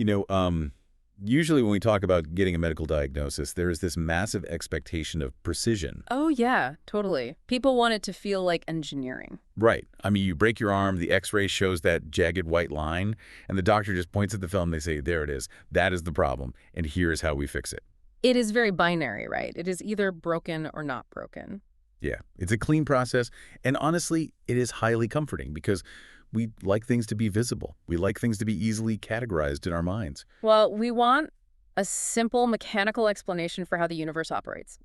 You know, usually when we talk about getting a medical diagnosis, there is this massive expectation of precision. Oh, yeah, totally. People want it to feel like engineering. Right. I mean, you break your arm, the x-ray shows that jagged white line, and the doctor just points at the film, they say, there it is. That is the problem, and here's how we fix it. It is very binary, right? It is either broken or not broken. Yeah, it's a clean process, and honestly, it is highly comforting because we like things to be visible. We like things to be easily categorized in our minds. Well, we want a simple mechanical explanation for how the universe operates.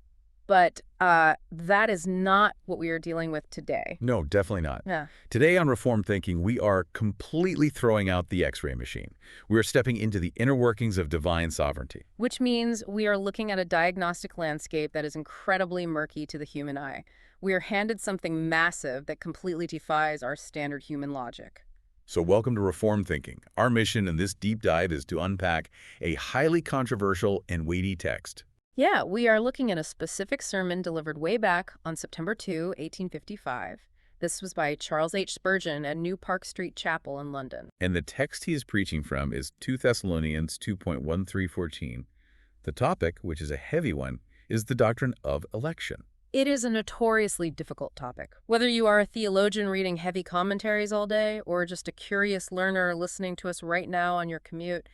But that is not what we are dealing with today. No, definitely not. Yeah. Today on Reformed Thinking, we are completely throwing out the x-ray machine. We are stepping into the inner workings of divine sovereignty. Which means we are looking at a diagnostic landscape that is incredibly murky to the human eye. We are handed something massive that completely defies our standard human logic. So welcome to Reformed Thinking. Our mission in this deep dive is to unpack a highly controversial and weighty text. Yeah, we are looking at a specific sermon delivered way back on September 2, 1855. This was by Charles H. Spurgeon at New Park Street Chapel in London. And the text he is preaching from is 2 Thessalonians 2.13-14. The topic, which is a heavy one, is the doctrine of election. It is a notoriously difficult topic. Whether you are a theologian reading heavy commentaries all day or just a curious learner listening to us right now on your commute,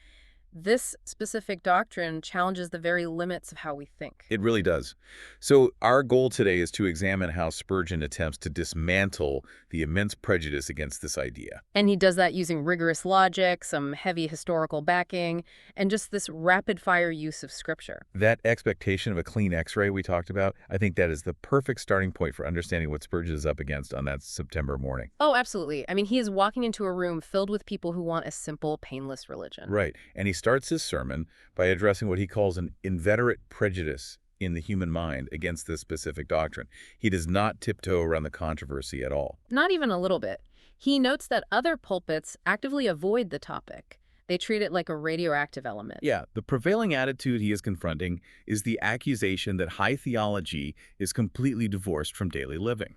this specific doctrine challenges the very limits of how we think. It really does. So our goal today is to examine how Spurgeon attempts to dismantle the immense prejudice against this idea. And he does that using rigorous logic, some heavy historical backing, and just this rapid-fire use of Scripture. That expectation of a clean x-ray we talked about, I think that is the perfect starting point for understanding what Spurgeon is up against on that September morning. Oh, absolutely. I mean, he is walking into a room filled with people who want a simple, painless religion. Right. And he starts his sermon by addressing what he calls an inveterate prejudice in the human mind against this specific doctrine. He does not tiptoe around the controversy at all. Not even a little bit. He notes that other pulpits actively avoid the topic. They treat it like a radioactive element. Yeah, the prevailing attitude he is confronting is the accusation that high theology is completely divorced from daily living.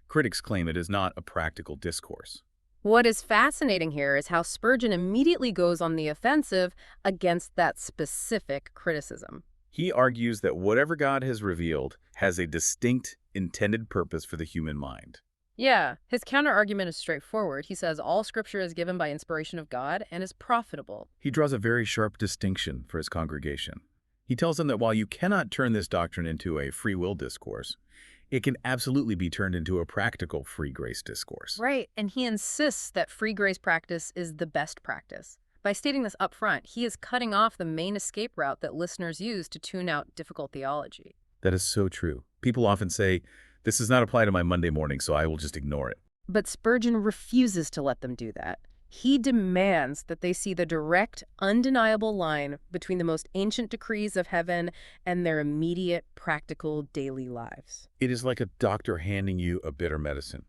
Critics claim it is not a practical discourse. What is fascinating here is how Spurgeon immediately goes on the offensive against that specific criticism. He argues that whatever God has revealed has a distinct, intended purpose for the human mind. Yeah, his counter-argument is straightforward. He says all Scripture is given by inspiration of God and is profitable. He draws a very sharp distinction for his congregation. He tells them that while you cannot turn this doctrine into a free will discourse, it can absolutely be turned into a practical free grace discourse. Right, and he insists that free grace practice is the best practice. By stating this up front, he is cutting off the main escape route that listeners use to tune out difficult theology. That is so true. People often say, this does not apply to my Monday morning, so I will just ignore it. But Spurgeon refuses to let them do that. He demands that they see the direct, undeniable line between the most ancient decrees of heaven and their immediate, practical daily lives. It is like a doctor handing you a bitter medicine.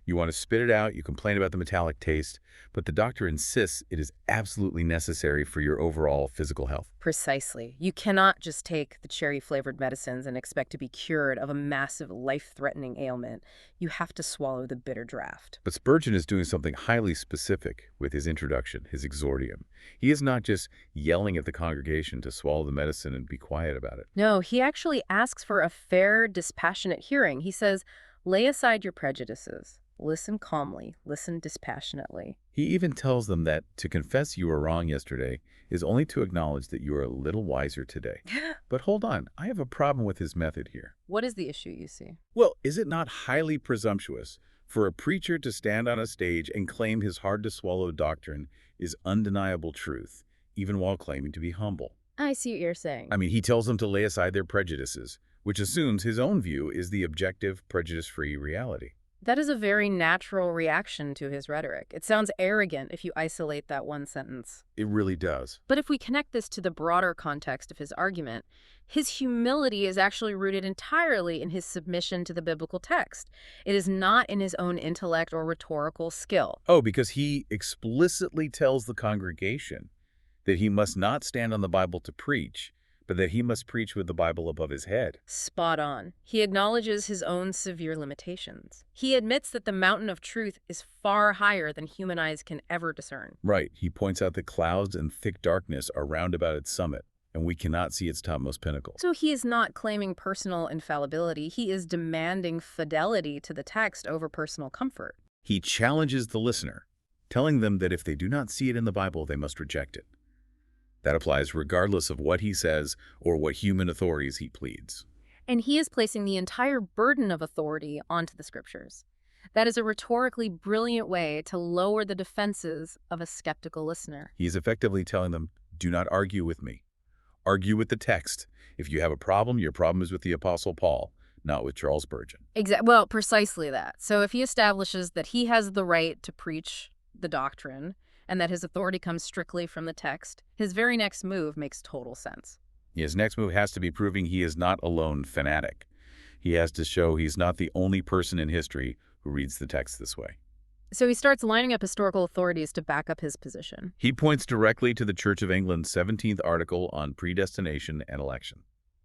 You want to spit it out, you complain about the metallic taste, but the doctor insists it is absolutely necessary for your overall physical health. Precisely. You cannot just take the cherry-flavored medicines and expect to be cured of a massive, life-threatening ailment. You have to swallow the bitter draft. But Spurgeon is doing something highly specific with his introduction, his exordium. He is not just yelling at the congregation to swallow the medicine and be quiet about it. No, he actually asks for a fair, dispassionate hearing. He says, lay aside your prejudices. Listen calmly. Listen dispassionately. He even tells them that to confess you were wrong yesterday is only to acknowledge that you are a little wiser today. But hold on, I have a problem with his method here. What is the issue you see? Well, is it not highly presumptuous for a preacher to stand on a stage and claim his hard-to-swallow doctrine is undeniable truth, even while claiming to be humble? I see what you're saying. I mean, he tells them to lay aside their prejudices, which assumes his own view is the objective, prejudice-free reality. That is a very natural reaction to his rhetoric. It sounds arrogant if you isolate that one sentence. It really does. But if we connect this to the broader context of his argument, his humility is actually rooted entirely in his submission to the biblical text. It is not in his own intellect or rhetorical skill. Oh, because he explicitly tells the congregation that he must not stand on the Bible to preach, but that he must preach with the Bible above his head. Spot on. He acknowledges his own severe limitations. He admits that the mountain of truth is far higher than human eyes can ever discern. Right. He points out that clouds and thick darkness are round about its summit, and we cannot see its topmost pinnacle. So he is not claiming personal infallibility. He is demanding fidelity to the text over personal comfort. He challenges the listener, telling them that if they do not see it in the Bible, they must reject it. That applies regardless of what he says or what human authorities he pleads. And he is placing the entire burden of authority onto the scriptures. That is a rhetorically brilliant way to lower the defenses of a skeptical listener. He is effectively telling them, do not argue with me. Argue with the text. If you have a problem, your problem is with the Apostle Paul, not with Charles Spurgeon. Well, precisely that. So if he establishes that he has the right to preach the doctrine and that his authority comes strictly from the text, his very next move makes total sense. His next move has to be proving he is not a lone fanatic. He has to show he's not the only person in history who reads the text this way. So he starts lining up historical authorities to back up his position. He points directly to the Church of England's 17th article on predestination and election.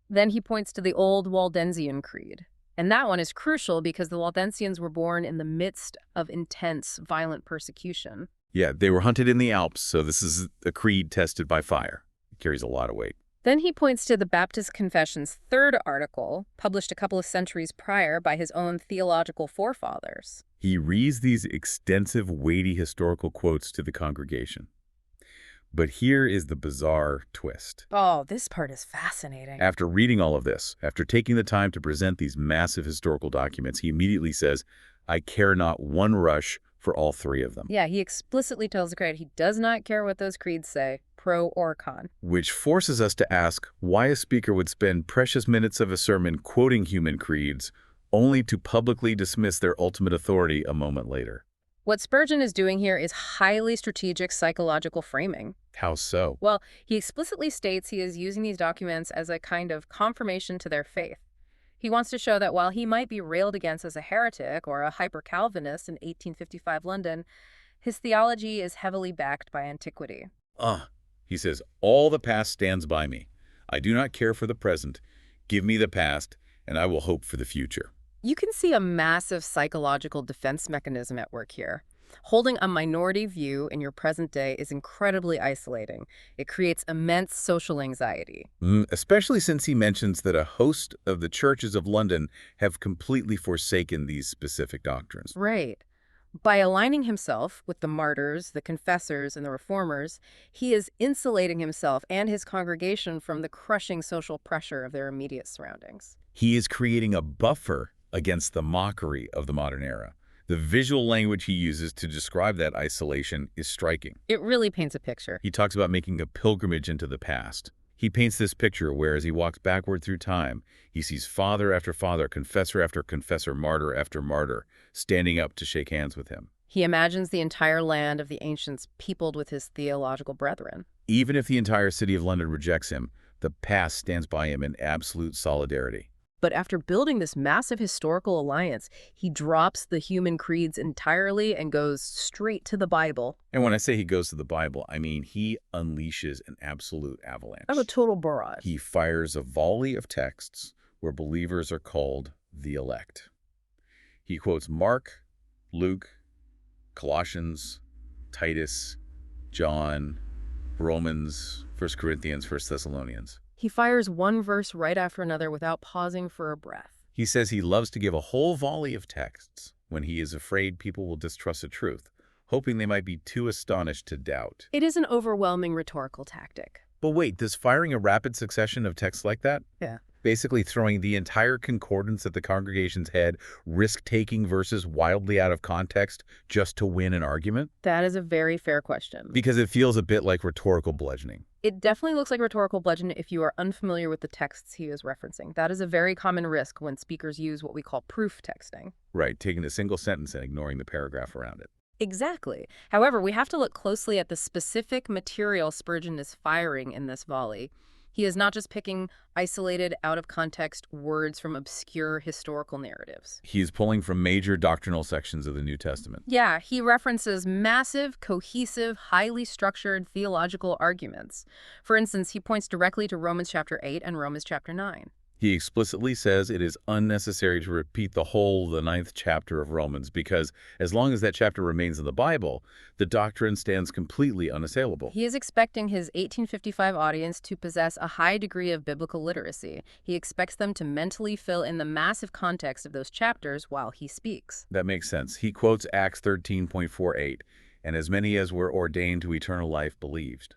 Then he points to the old Waldensian creed. And that one is crucial because the Waldensians were born in the midst of intense, violent persecution. Yeah, they were hunted in the Alps, so this is a creed tested by fire. It carries a lot of weight. Then he points to the Baptist Confession's third article, published a couple of centuries prior by his own theological forefathers. He reads these extensive, weighty historical quotes to the congregation. But here is the bizarre twist. Oh, this part is fascinating. After reading all of this, after taking the time to present these massive historical documents, he immediately says, I care not one rush for all three of them. Yeah, he explicitly tells the crowd he does not care what those creeds say, pro or con. Which forces us to ask why a speaker would spend precious minutes of a sermon quoting human creeds, only to publicly dismiss their ultimate authority a moment later. What Spurgeon is doing here is highly strategic psychological framing. How so? Well, he explicitly states he is using these documents as a kind of confirmation to their faith. He wants to show that while he might be railed against as a heretic or a hyper-Calvinist in 1855 London, his theology is heavily backed by antiquity. He says, all the past stands by me. I do not care for the present. Give me the past, and I will hope for the future. You can see a massive psychological defense mechanism at work here. Holding a minority view in your present day is incredibly isolating. It creates immense social anxiety. Especially since he mentions that a host of the churches of London have completely forsaken these specific doctrines. Right. By aligning himself with the martyrs, the confessors, and the reformers, he is insulating himself and his congregation from the crushing social pressure of their immediate surroundings. He is creating a buffer against the mockery of the modern era. The visual language he uses to describe that isolation is striking. It really paints a picture. He talks about making a pilgrimage into the past. He paints this picture where, as he walks backward through time, he sees father after father, confessor after confessor, martyr after martyr, standing up to shake hands with him. He imagines the entire land of the ancients peopled with his theological brethren. Even if the entire city of London rejects him, the past stands by him in absolute solidarity. But after building this massive historical alliance, he drops the human creeds entirely and goes straight to the Bible. And when I say he goes to the Bible, I mean he unleashes an absolute avalanche. Of a total barrage. He fires a volley of texts where believers are called the elect. He quotes Mark, Luke, Colossians, Titus, John, Romans, 1 Corinthians, 1 Thessalonians. He fires one verse right after another without pausing for a breath. He says he loves to give a whole volley of texts when he is afraid people will distrust the truth, hoping they might be too astonished to doubt. It is an overwhelming rhetorical tactic. But wait, does firing a rapid succession of texts like that? Yeah. Basically throwing the entire concordance at the congregation's head, risk-taking verses wildly out of context just to win an argument? That is a very fair question. Because it feels a bit like rhetorical bludgeoning. It definitely looks like rhetorical bludgeoning if you are unfamiliar with the texts he is referencing. That is a very common risk when speakers use what we call proof texting. Right, taking a single sentence and ignoring the paragraph around it. Exactly. However, we have to look closely at the specific material Spurgeon is firing in this volley. He is not just picking isolated, out-of-context words from obscure historical narratives. He is pulling from major doctrinal sections of the New Testament. Yeah, he references massive, cohesive, highly structured theological arguments. For instance, he points directly to Romans chapter 8 and Romans chapter 9. He explicitly says it is unnecessary to repeat the 9th chapter of Romans because as long as that chapter remains in the Bible, the doctrine stands completely unassailable. He is expecting his 1855 audience to possess a high degree of biblical literacy. He expects them to mentally fill in the massive context of those chapters while he speaks. That makes sense. He quotes Acts 13:48, and as many as were ordained to eternal life believed.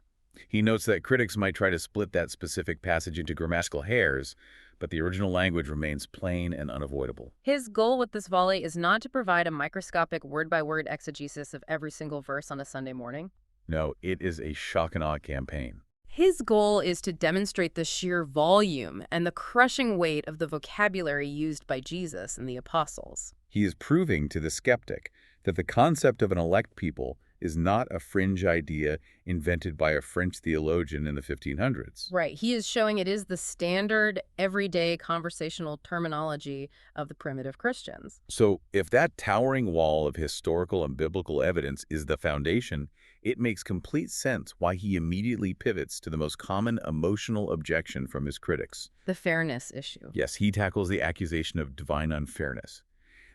He notes that critics might try to split that specific passage into grammatical hairs, but the original language remains plain and unavoidable. His goal with this volley is not to provide a microscopic word-by-word exegesis of every single verse on a Sunday morning. No, it is a shock and awe campaign. His goal is to demonstrate the sheer volume and the crushing weight of the vocabulary used by Jesus and the apostles. He is proving to the skeptic that the concept of an elect people is not a fringe idea invented by a French theologian in the 1500s. Right. He is showing it is the standard, everyday conversational terminology of the primitive Christians. So if that towering wall of historical and biblical evidence is the foundation, it makes complete sense why he immediately pivots to the most common emotional objection from his critics. The fairness issue. Yes, he tackles the accusation of divine unfairness.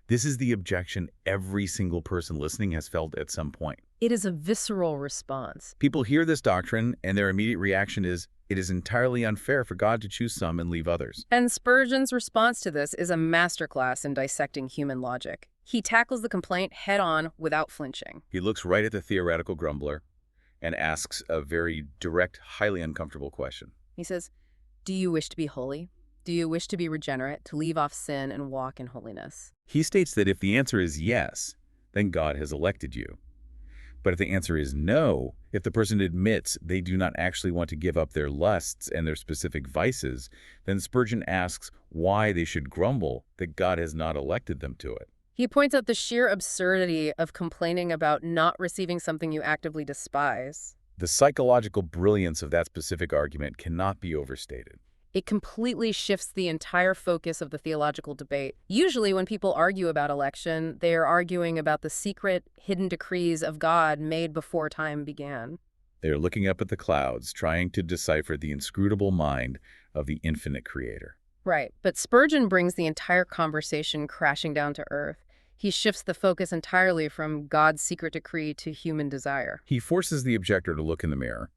This is the objection every single person listening has felt at some point. It is a visceral response. People hear this doctrine, and their immediate reaction is, it is entirely unfair for God to choose some and leave others. And Spurgeon's response to this is a masterclass in dissecting human logic. He tackles the complaint head-on without flinching. He looks right at the theoretical grumbler and asks a very direct, highly uncomfortable question. He says, "Do you wish to be holy? Do you wish to be regenerate, to leave off sin and walk in holiness?" He states that if the answer is yes, then God has elected you. But if the answer is no, if the person admits they do not actually want to give up their lusts and their specific vices, then Spurgeon asks why they should grumble that God has not elected them to it. He points out the sheer absurdity of complaining about not receiving something you actively despise. The psychological brilliance of that specific argument cannot be overstated. It completely shifts the entire focus of the theological debate. Usually when people argue about election, they are arguing about the secret, hidden decrees of God made before time began. They are looking up at the clouds, trying to decipher the inscrutable mind of the infinite creator. Right, but Spurgeon brings the entire conversation crashing down to earth. He shifts the focus entirely from God's secret decree to human desire. He forces the objector to look in the mirror.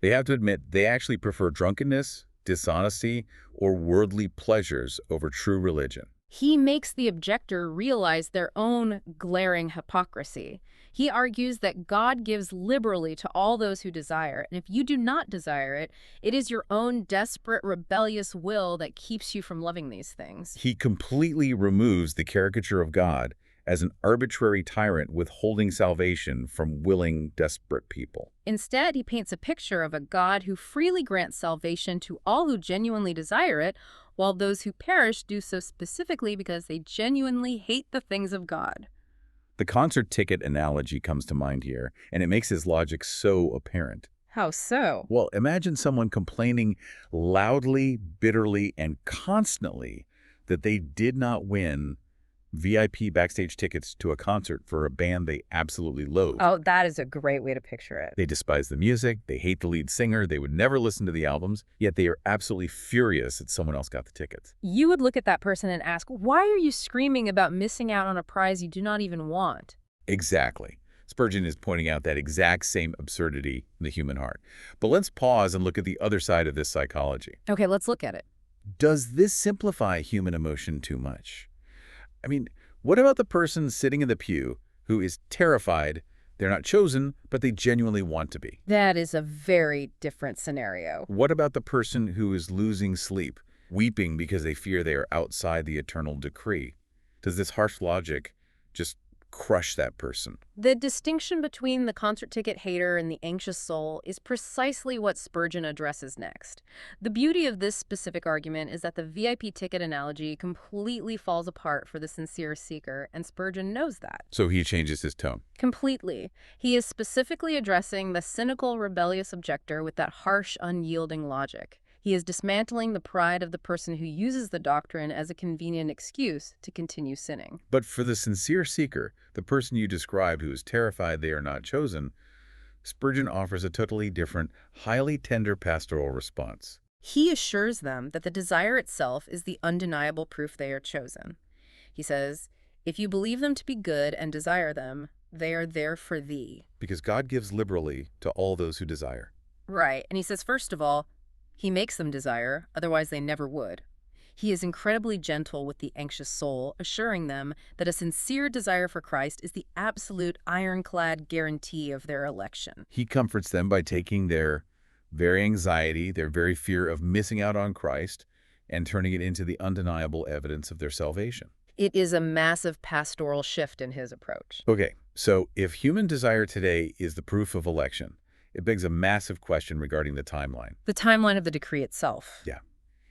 They have to admit they actually prefer drunkenness, dishonesty, or worldly pleasures over true religion. He makes the objector realize their own glaring hypocrisy. He argues that God gives liberally to all those who desire, and if you do not desire it, it is your own desperate, rebellious will that keeps you from loving these things. He completely removes the caricature of God as an arbitrary tyrant withholding salvation from willing, desperate people. Instead, he paints a picture of a God who freely grants salvation to all who genuinely desire it, while those who perish do so specifically because they genuinely hate the things of God. The concert ticket analogy comes to mind here, and it makes his logic so apparent. How so? Well, imagine someone complaining loudly, bitterly, and constantly that they did not win VIP backstage tickets to a concert for a band they absolutely loathe. Oh, that is a great way to picture it. They despise the music, they hate the lead singer, they would never listen to the albums, yet they are absolutely furious that someone else got the tickets. You would look at that person and ask, why are you screaming about missing out on a prize you do not even want? Exactly. Spurgeon is pointing out that exact same absurdity in the human heart. But let's pause and look at the other side of this psychology. Okay, let's look at it. Does this simplify human emotion too much? I mean, what about the person sitting in the pew who is terrified they're not chosen, but they genuinely want to be? That is a very different scenario. What about the person who is losing sleep, weeping because they fear they are outside the eternal decree? Does this harsh logic just crush that person? The distinction between the concert ticket hater and the anxious soul is precisely what Spurgeon addresses next. The beauty of this specific argument is that the VIP ticket analogy completely falls apart for the sincere seeker, and Spurgeon knows that. So he changes his tone. Completely. He is specifically addressing the cynical, rebellious objector with that harsh, unyielding logic. He is dismantling the pride of the person who uses the doctrine as a convenient excuse to continue sinning. But for the sincere seeker, the person you described who is terrified they are not chosen, Spurgeon offers a totally different, highly tender pastoral response. He assures them that the desire itself is the undeniable proof they are chosen. He says, "If you believe them to be good and desire them, they are there for thee." Because God gives liberally to all those who desire. Right, and he says, first of all, he makes them desire, otherwise they never would. He is incredibly gentle with the anxious soul, assuring them that a sincere desire for Christ is the absolute ironclad guarantee of their election. He comforts them by taking their very anxiety, their very fear of missing out on Christ, and turning it into the undeniable evidence of their salvation. It is a massive pastoral shift in his approach. Okay, so if human desire today is the proof of election, it begs a massive question regarding the timeline. The timeline of the decree itself. Yeah.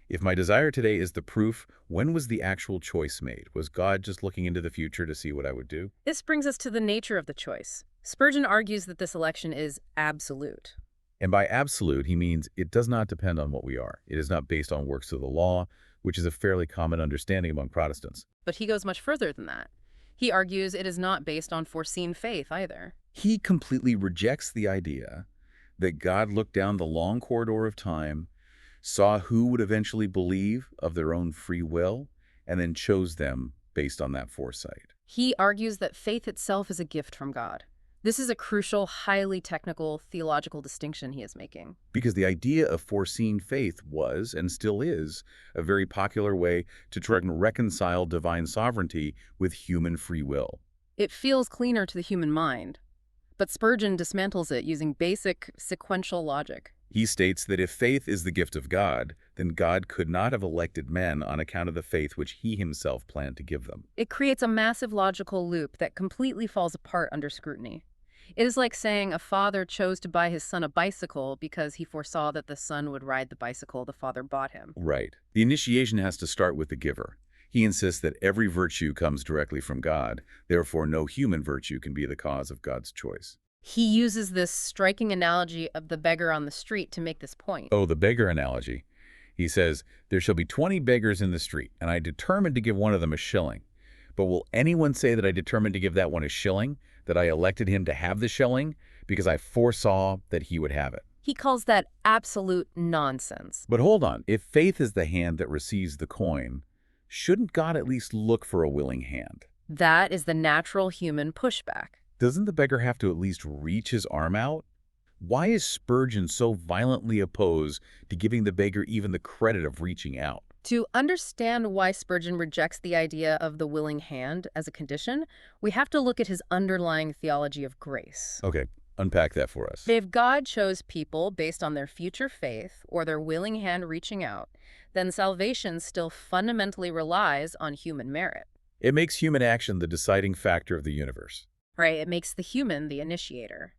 If my desire today is the proof, when was the actual choice made? Was God just looking into the future to see what I would do? This brings us to the nature of the choice. Spurgeon argues that this election is absolute. And by absolute, he means it does not depend on what we are. It is not based on works of the law, which is a fairly common understanding among Protestants. But he goes much further than that. He argues it is not based on foreseen faith either. He completely rejects the idea that God looked down the long corridor of time, saw who would eventually believe of their own free will, and then chose them based on that foresight. He argues that faith itself is a gift from God. This is a crucial, highly technical theological distinction he is making. Because the idea of foreseen faith was, and still is, a very popular way to try and reconcile divine sovereignty with human free will. It feels cleaner to the human mind, but Spurgeon dismantles it using basic sequential logic. He states that if faith is the gift of God, then God could not have elected men on account of the faith which he himself planned to give them. It creates a massive logical loop that completely falls apart under scrutiny. It is like saying a father chose to buy his son a bicycle because he foresaw that the son would ride the bicycle the father bought him. Right. The initiation has to start with the giver. He insists that every virtue comes directly from God, therefore no human virtue can be the cause of God's choice. He uses this striking analogy of the beggar on the street to make this point. Oh, the beggar analogy. He says, "There shall be 20 beggars in the street, and I determined to give one of them a shilling. But will anyone say that I determined to give that one a shilling, that I elected him to have the shilling, because I foresaw that he would have it?" He calls that absolute nonsense. But hold on, if faith is the hand that receives the coin, shouldn't God at least look for a willing hand? That is the natural human pushback. Doesn't the beggar have to at least reach his arm out? Why is Spurgeon so violently opposed to giving the beggar even the credit of reaching out? To understand why Spurgeon rejects the idea of the willing hand as a condition, we have to look at his underlying theology of grace. Okay, unpack that for us. If God chose people based on their future faith or their willing hand reaching out, then salvation still fundamentally relies on human merit. It makes human action the deciding factor of the universe. Right? It makes the human the initiator.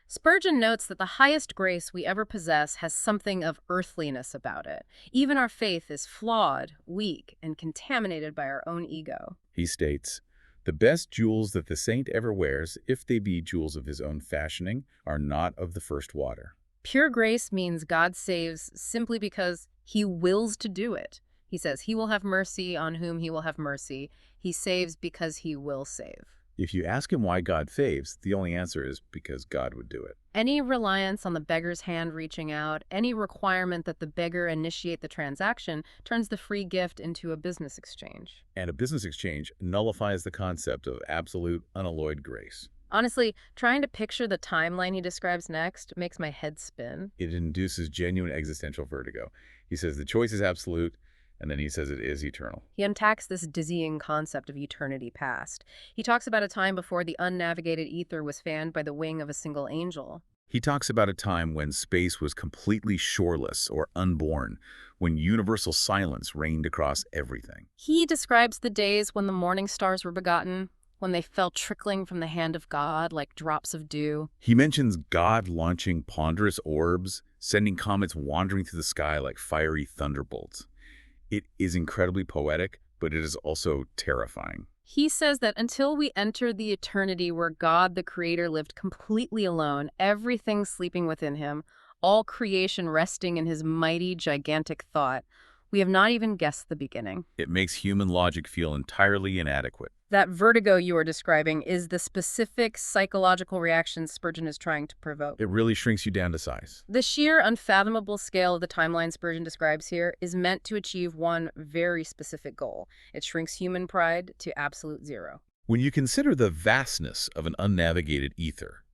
Spurgeon notes that the highest grace we ever possess has something of earthliness about it. Even our faith is flawed, weak, and contaminated by our own ego. He states, "The best jewels that the saint ever wears, if they be jewels of his own fashioning, are not of the first water." Pure grace means God saves simply because he wills to do it. He says he will have mercy on whom he will have mercy. He saves because he will save. If you ask him why God saves, the only answer is because God would do it. Any reliance on the beggar's hand reaching out, any requirement that the beggar initiate the transaction, turns the free gift into a business exchange. And a business exchange nullifies the concept of absolute, unalloyed grace. Honestly, trying to picture the timeline he describes next makes my head spin. It induces genuine existential vertigo. He says the choice is absolute, and then he says it is eternal. He unpacks this dizzying concept of eternity past. He talks about a time before the unnavigated ether was fanned by the wing of a single angel. He talks about a time when space was completely shoreless or unborn, when universal silence reigned across everything. He describes the days when the morning stars were begotten, when they fell trickling from the hand of God like drops of dew. He mentions God launching ponderous orbs, sending comets wandering through the sky like fiery thunderbolts. It is incredibly poetic, but it is also terrifying. He says that until we enter the eternity where God the Creator lived completely alone, everything sleeping within him, all creation resting in his mighty, gigantic thought. We have not even guessed the beginning. It makes human logic feel entirely inadequate. That vertigo you are describing is the specific psychological reaction Spurgeon is trying to provoke. It really shrinks you down to size. The sheer unfathomable scale of the timeline Spurgeon describes here is meant to achieve one very specific goal. It shrinks human pride to absolute zero. When you consider the vastness of an unnavigated ether,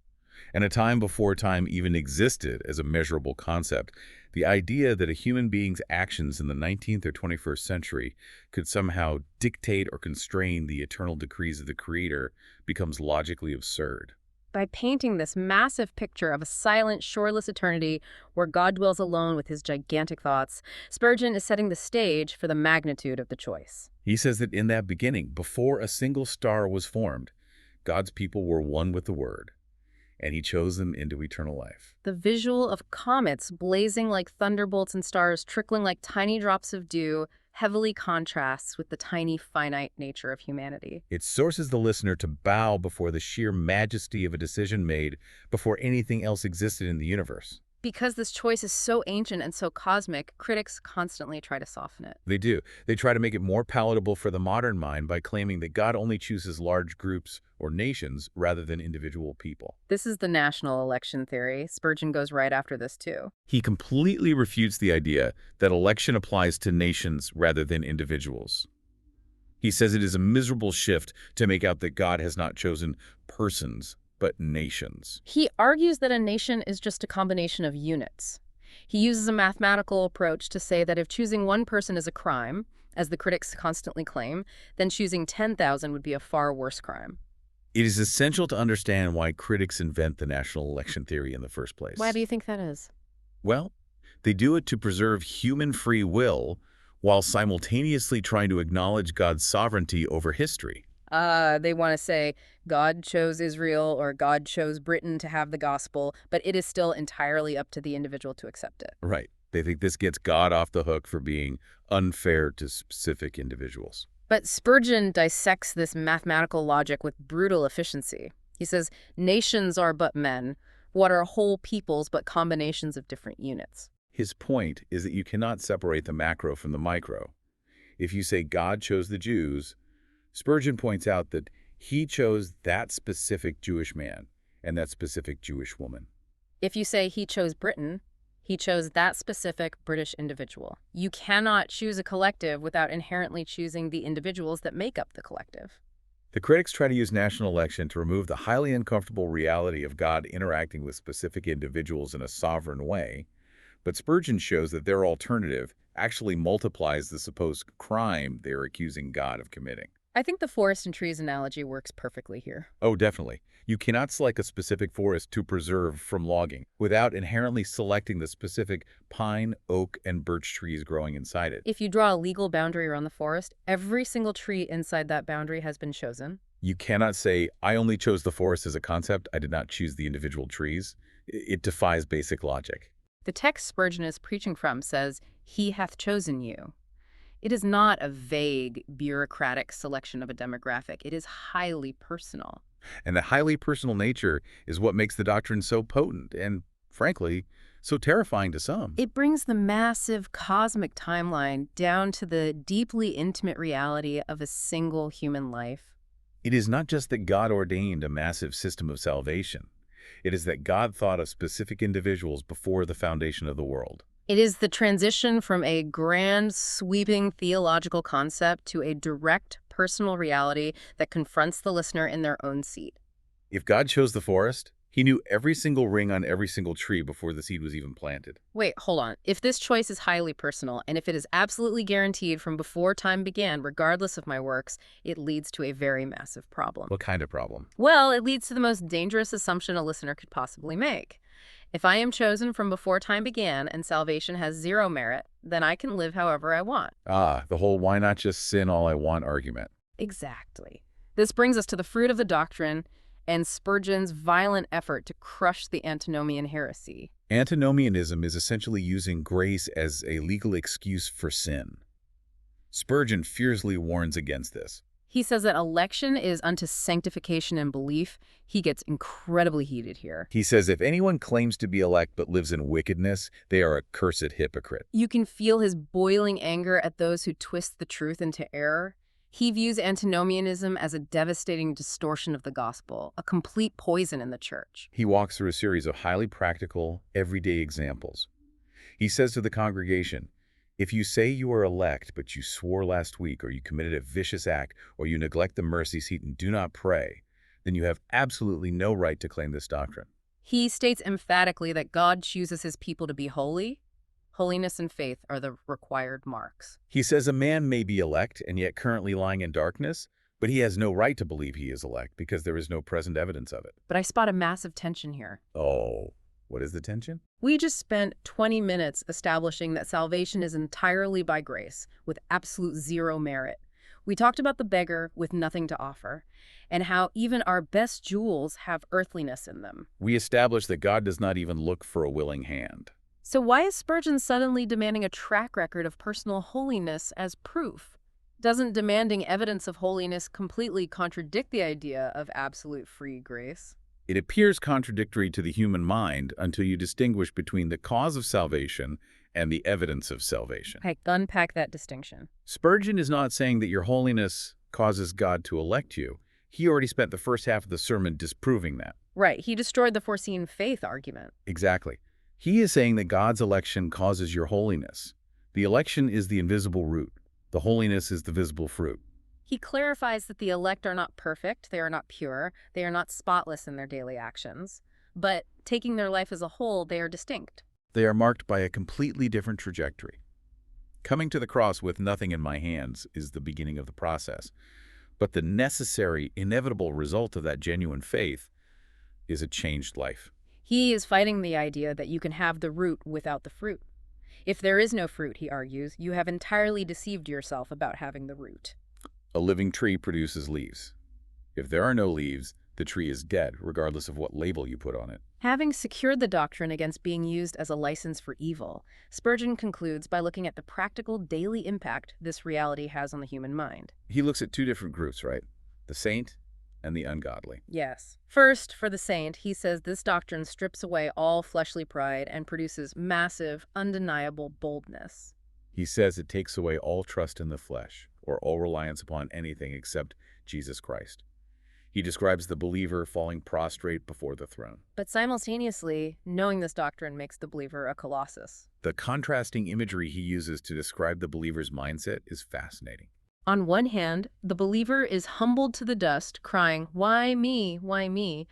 and a time before time even existed as a measurable concept, the idea that a human being's actions in the 19th or 21st century could somehow dictate or constrain the eternal decrees of the Creator becomes logically absurd. By painting this massive picture of a silent, shoreless eternity where God dwells alone with his gigantic thoughts, Spurgeon is setting the stage for the magnitude of the choice. He says that in that beginning, before a single star was formed, God's people were one with the Word, and he chose them into eternal life. The visual of comets blazing like thunderbolts and stars trickling like tiny drops of dew heavily contrasts with the tiny, finite nature of humanity. It forces the listener to bow before the sheer majesty of a decision made before anything else existed in the universe. Because this choice is so ancient and so cosmic, critics constantly try to soften it. They do. They try to make it more palatable for the modern mind by claiming that God only chooses large groups or nations rather than individual people. This is the national election theory. Spurgeon goes right after this, too. He completely refutes the idea that election applies to nations rather than individuals. He says it is a miserable shift to make out that God has not chosen persons, but nations. He argues that a nation is just a combination of units. He uses a mathematical approach to say that if choosing one person is a crime, as the critics constantly claim, then choosing 10,000 would be a far worse crime. It is essential to understand why critics invent the national election theory in the first place. Why do you think that is? Well, they do it to preserve human free will while simultaneously trying to acknowledge God's sovereignty over history. They want to say God chose Israel or God chose Britain to have the gospel, but it is still entirely up to the individual to accept it. Right. They think this gets God off the hook for being unfair to specific individuals. But Spurgeon dissects this mathematical logic with brutal efficiency. He says, nations are but men. What are whole peoples but combinations of different units? His point is that you cannot separate the macro from the micro. If you say God chose the Jews, Spurgeon points out that he chose that specific Jewish man and that specific Jewish woman. If you say he chose Britain, he chose that specific British individual. You cannot choose a collective without inherently choosing the individuals that make up the collective. The critics try to use national election to remove the highly uncomfortable reality of God interacting with specific individuals in a sovereign way, but Spurgeon shows that their alternative actually multiplies the supposed crime they are accusing God of committing. I think the forest and trees analogy works perfectly here. Oh, definitely. You cannot select a specific forest to preserve from logging without inherently selecting the specific pine, oak, and birch trees growing inside it. If you draw a legal boundary around the forest, every single tree inside that boundary has been chosen. You cannot say, I only chose the forest as a concept, I did not choose the individual trees. It defies basic logic. The text Spurgeon is preaching from says, "He hath chosen you." It is not a vague, bureaucratic selection of a demographic. It is highly personal. And the highly personal nature is what makes the doctrine so potent and, frankly, so terrifying to some. It brings the massive cosmic timeline down to the deeply intimate reality of a single human life. It is not just that God ordained a massive system of salvation. It is that God thought of specific individuals before the foundation of the world. It is the transition from a grand, sweeping theological concept to a direct, personal reality that confronts the listener in their own seat. If God chose the forest, he knew every single ring on every single tree before the seed was even planted. Wait, hold on. If this choice is highly personal, and if it is absolutely guaranteed from before time began, regardless of my works, it leads to a very massive problem. What kind of problem? Well, it leads to the most dangerous assumption a listener could possibly make. If I am chosen from before time began and salvation has zero merit, then I can live however I want. The whole why not just sin all I want argument. Exactly. This brings us to the fruit of the doctrine and Spurgeon's violent effort to crush the antinomian heresy. Antinomianism is essentially using grace as a legal excuse for sin. Spurgeon fiercely warns against this. He says that election is unto sanctification and belief. He gets incredibly heated here. He says if anyone claims to be elect but lives in wickedness, they are a cursed hypocrite. You can feel his boiling anger at those who twist the truth into error. He views antinomianism as a devastating distortion of the gospel, a complete poison in the church. He walks through a series of highly practical, everyday examples. He says to the congregation, if you say you are elect, but you swore last week, or you committed a vicious act, or you neglect the mercy seat and do not pray, then you have absolutely no right to claim this doctrine. He states emphatically that God chooses his people to be holy. Holiness and faith are the required marks. He says a man may be elect and yet currently lying in darkness, but he has no right to believe he is elect because there is no present evidence of it. But I spot a massive tension here. Oh, what is the tension? We just spent 20 minutes establishing that salvation is entirely by grace, with absolute zero merit. We talked about the beggar with nothing to offer, and how even our best jewels have earthliness in them. We established that God does not even look for a willing hand. So why is Spurgeon suddenly demanding a track record of personal holiness as proof? Doesn't demanding evidence of holiness completely contradict the idea of absolute free grace? It appears contradictory to the human mind until you distinguish between the cause of salvation and the evidence of salvation. Okay, unpack that distinction. Spurgeon is not saying that your holiness causes God to elect you. He already spent the first half of the sermon disproving that. Right, he destroyed the foreseen faith argument. Exactly. He is saying that God's election causes your holiness. The election is the invisible root. The holiness is the visible fruit. He clarifies that the elect are not perfect, they are not pure, they are not spotless in their daily actions, but taking their life as a whole, they are distinct. They are marked by a completely different trajectory. Coming to the cross with nothing in my hands is the beginning of the process, but the necessary, inevitable result of that genuine faith is a changed life. He is fighting the idea that you can have the root without the fruit. If there is no fruit, he argues, you have entirely deceived yourself about having the root. A living tree produces leaves. If there are no leaves, the tree is dead, regardless of what label you put on it. Having secured the doctrine against being used as a license for evil, Spurgeon concludes by looking at the practical daily impact this reality has on the human mind. He looks at two different groups, right? The saint and the ungodly. Yes. First, for the saint, he says this doctrine strips away all fleshly pride and produces massive, undeniable boldness. He says it takes away all trust in the flesh, or all reliance upon anything except Jesus Christ. He describes the believer falling prostrate before the throne. But simultaneously, knowing this doctrine makes the believer a colossus. The contrasting imagery he uses to describe the believer's mindset is fascinating. On one hand, the believer is humbled to the dust, crying, "Why me? Why me?"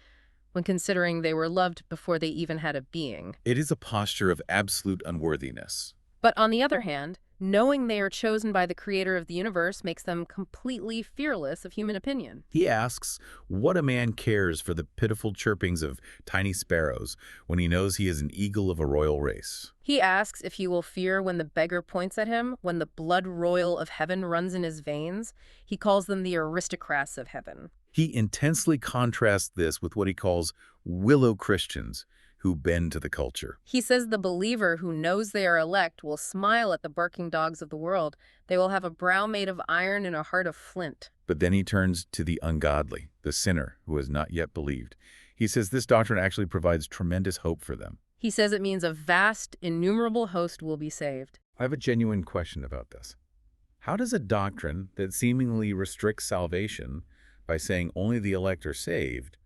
when considering they were loved before they even had a being. It is a posture of absolute unworthiness. But on the other hand, knowing they are chosen by the creator of the universe makes them completely fearless of human opinion. He asks what a man cares for the pitiful chirpings of tiny sparrows when he knows he is an eagle of a royal race. He asks if he will fear when the beggar points at him, when the blood royal of heaven runs in his veins. He calls them the aristocrats of heaven. He intensely contrasts this with what he calls willow Christians, who bend to the culture. He says the believer who knows they are elect will smile at the barking dogs of the world. They will have a brow made of iron and a heart of flint. But then he turns to the ungodly, the sinner who has not yet believed. He says this doctrine actually provides tremendous hope for them. He says it means a vast, innumerable host will be saved. I have a genuine question about this. How does a doctrine that seemingly restricts salvation by saying only the elect are saved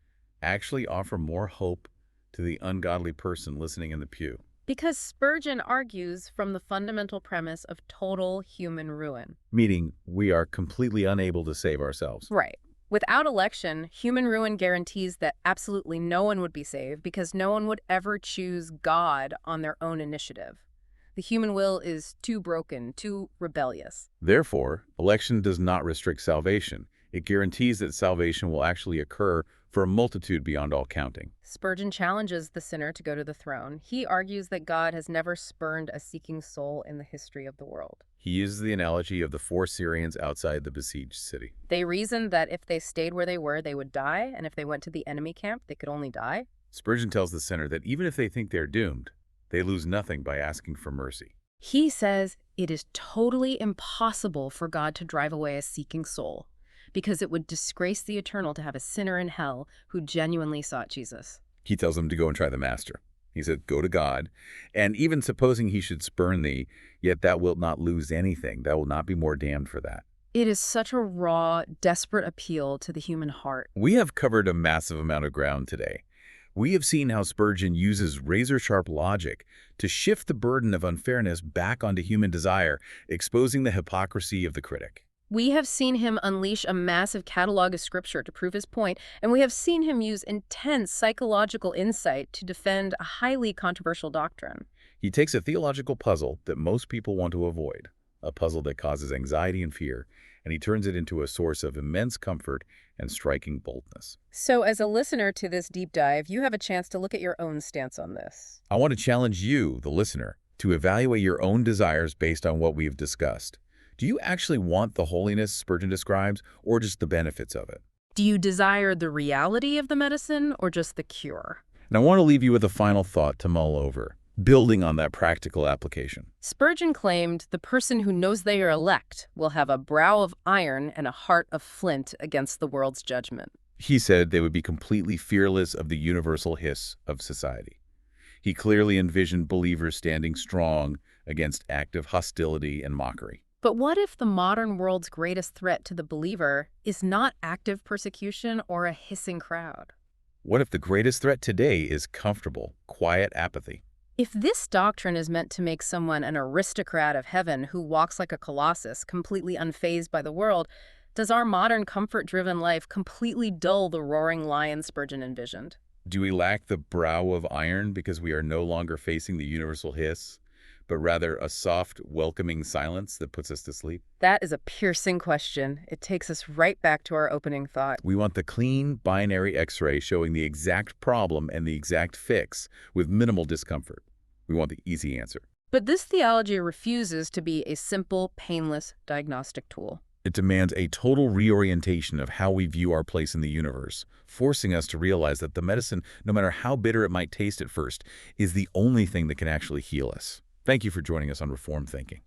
actually offer more hope to the ungodly person listening in the pew? Because Spurgeon argues from the fundamental premise of total human ruin. Meaning, we are completely unable to save ourselves. Right. Without election, human ruin guarantees that absolutely no one would be saved because no one would ever choose God on their own initiative. The human will is too broken, too rebellious. Therefore, election does not restrict salvation. It guarantees that salvation will actually occur for a multitude beyond all counting. Spurgeon challenges the sinner to go to the throne. He argues that God has never spurned a seeking soul in the history of the world. He uses the analogy of the 4 Syrians outside the besieged city. They reasoned that if they stayed where they were, they would die, and if they went to the enemy camp, they could only die. Spurgeon tells the sinner that even if they think they're doomed, they lose nothing by asking for mercy. He says it is totally impossible for God to drive away a seeking soul. because it would disgrace the eternal to have a sinner in hell who genuinely sought Jesus. He tells them to go and try the master. He said, go to God, and even supposing he should spurn thee, yet thou wilt not lose anything. Thou wilt not be more damned for that. It is such a raw, desperate appeal to the human heart. We have covered a massive amount of ground today. We have seen how Spurgeon uses razor-sharp logic to shift the burden of unfairness back onto human desire, exposing the hypocrisy of the critic. We have seen him unleash a massive catalog of scripture to prove his point, and we have seen him use intense psychological insight to defend a highly controversial doctrine. He takes a theological puzzle that most people want to avoid, a puzzle that causes anxiety and fear, and he turns it into a source of immense comfort and striking boldness. So as a listener to this deep dive, you have a chance to look at your own stance on this. I want to challenge you, the listener, to evaluate your own desires based on what we have discussed. Do you actually want the holiness Spurgeon describes, or just the benefits of it? Do you desire the reality of the medicine or just the cure? And I want to leave you with a final thought to mull over, building on that practical application. Spurgeon claimed the person who knows they are elect will have a brow of iron and a heart of flint against the world's judgment. He said they would be completely fearless of the universal hiss of society. He clearly envisioned believers standing strong against active hostility and mockery. But what if the modern world's greatest threat to the believer is not active persecution or a hissing crowd? What if the greatest threat today is comfortable, quiet apathy? If this doctrine is meant to make someone an aristocrat of heaven who walks like a colossus, completely unfazed by the world, does our modern comfort-driven life completely dull the roaring lion Spurgeon envisioned? Do we lack the brow of iron because we are no longer facing the universal hiss, but rather a soft, welcoming silence that puts us to sleep? That is a piercing question. It takes us right back to our opening thought. We want the clean, binary X-ray showing the exact problem and the exact fix with minimal discomfort. We want the easy answer. But this theology refuses to be a simple, painless diagnostic tool. It demands a total reorientation of how we view our place in the universe, forcing us to realize that the medicine, no matter how bitter it might taste at first, is the only thing that can actually heal us. Thank you for joining us on Reformed Thinking.